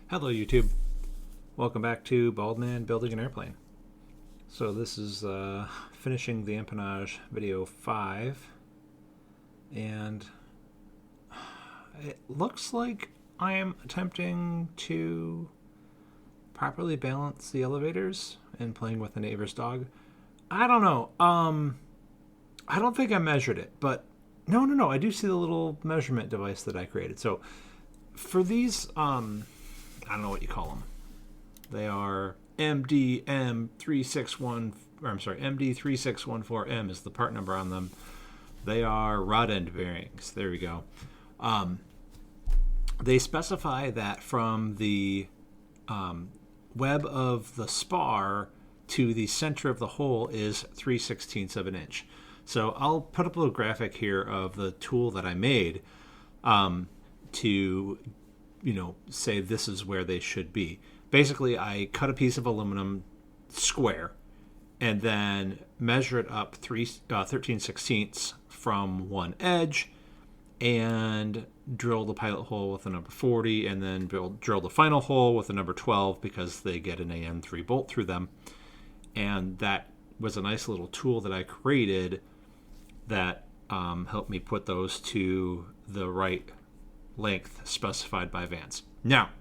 Hello YouTube, welcome back to Baldman Building an Airplane. So this is finishing the Empennage video 5, and it looks like I am attempting to properly balance the elevators and playing with the neighbor's dog. I don't know, I don't think I measured it, but no, I do see the little measurement device that I created. So for these, I don't know what you call them. They are MD3614M is the part number on them. They are rod end bearings. There we go. They specify that from the web of the spar to the center of the hole is 3/16 of an inch. So I'll put up a little graphic here of the tool that I made to say this is where they should be. Basically, I cut a piece of aluminum square and then measure it up 13/16 from one edge and drill the pilot hole with a number 40 and then drill the final hole with a number 12 because they get an AN3 bolt through them. And that was a nice little tool that I created that helped me put those to the right length specified by Vance. Now,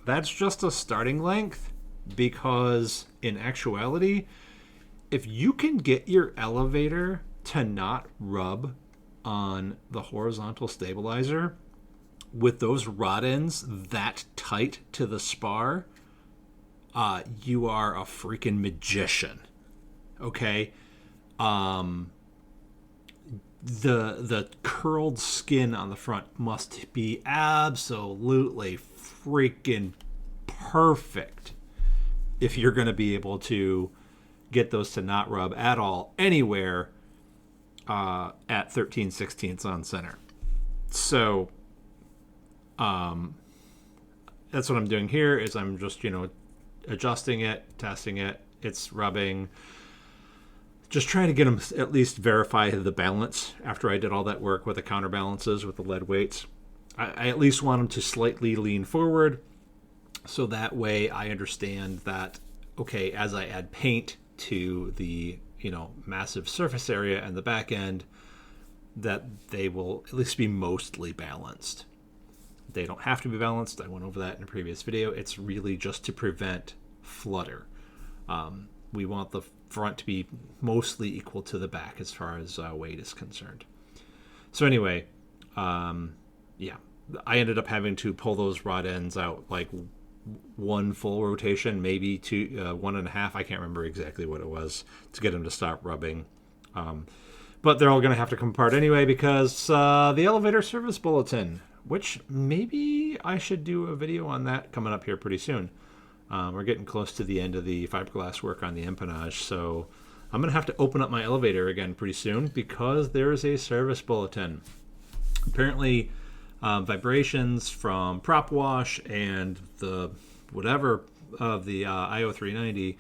that's just a starting length because in actuality, if you can get your elevator to not rub on the horizontal stabilizer with those rod ends that tight to the spar, you are a freaking magician. Okay? The curled skin on the front must be absolutely freaking perfect if you're going to be able to get those to not rub at all anywhere at 13/16 on center. So that's what I'm doing here is I'm just adjusting it, testing it, it's rubbing, just trying to get them at least verify the balance after I did all that work with the counterbalances with the lead weights. I at least want them to slightly lean forward so that way I understand that, okay, as I add paint to the massive surface area and the back end, that they will at least be mostly balanced. They don't have to be balanced. I went over that in a previous video. It's really just to prevent flutter. We want the front to be mostly equal to the back as far as weight is concerned. So anyway, yeah, I ended up having to pull those rod ends out like one full rotation, maybe two, 1.5. I can't remember exactly what it was to get them to stop rubbing. But they're all going to have to come apart anyway because the elevator service bulletin, which maybe I should do a video on that coming up here pretty soon. We're getting close to the end of the fiberglass work on the Empennage, so I'm going to have to open up my elevator again pretty soon because there's a service bulletin. Apparently, vibrations from prop wash and the whatever of the IO390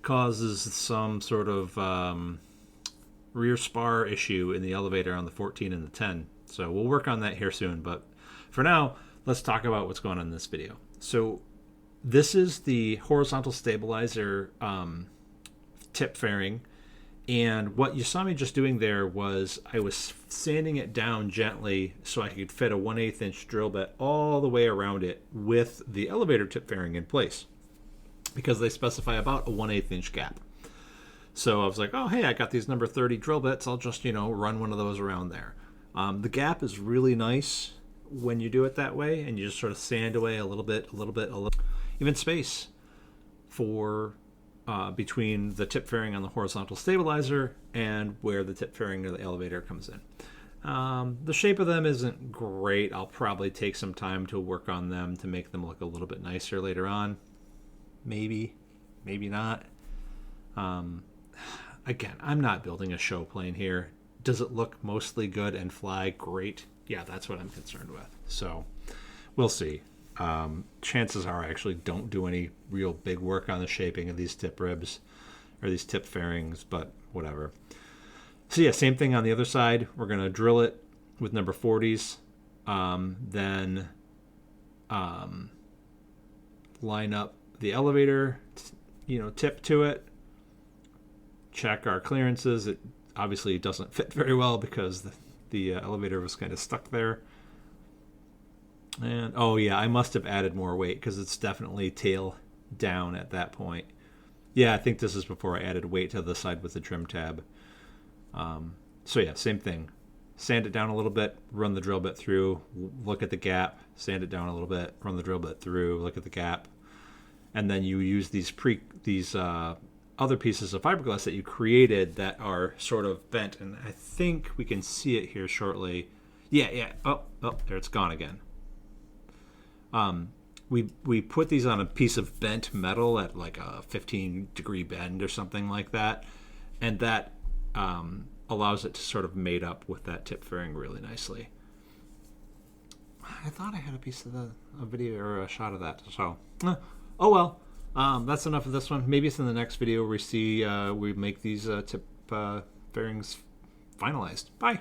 causes some sort of rear spar issue in the elevator on the 14 and the 10. So we'll work on that here soon, but for now, let's talk about what's going on in this video. So this is the horizontal stabilizer tip fairing, and what you saw me just doing there was I was sanding it down gently so I could fit a 1/8 inch drill bit all the way around it with the elevator tip fairing in place because they specify about a 1/8 inch gap. So I was like, oh hey, I got these number 30 drill bits, I'll just run one of those around there. The gap is really nice when you do it that way, and you just sort of sand away a little bit, even space for between the tip fairing on the horizontal stabilizer and where the tip fairing of the elevator comes in. The shape of them isn't great. I'll probably take some time to work on them to make them look a little bit nicer later on. Maybe not. Again, I'm not building a show plane here. Does it look mostly good and fly great? Yeah, that's what I'm concerned with. So we'll see. Chances are I actually don't do any real big work on the shaping of these tip ribs or these tip fairings, but whatever. So yeah, same thing on the other side. We're going to drill it with number 40s Then line up the elevator, tip to it, check our clearances. It obviously doesn't fit very well because the elevator was kind of stuck there. And oh yeah, I must have added more weight because it's definitely tail down at that point. Yeah, I think this is before I added weight to the side with the trim tab. So yeah, same thing. Sand it down a little bit, run the drill bit through, look at the gap, sand it down a little bit, run the drill bit through, look at the gap. And then you use these other pieces of fiberglass that you created that are sort of bent. And I think we can see it here shortly. Yeah. Oh, there it's gone again. We put these on a piece of bent metal at like a 15-degree bend or something like that, and that allows it to sort of mate up with that tip fairing really nicely. I thought I had a piece of a video or a shot of that, so oh well. That's enough of this one. Maybe it's in the next video where we see we make these tip fairings finalized. Bye.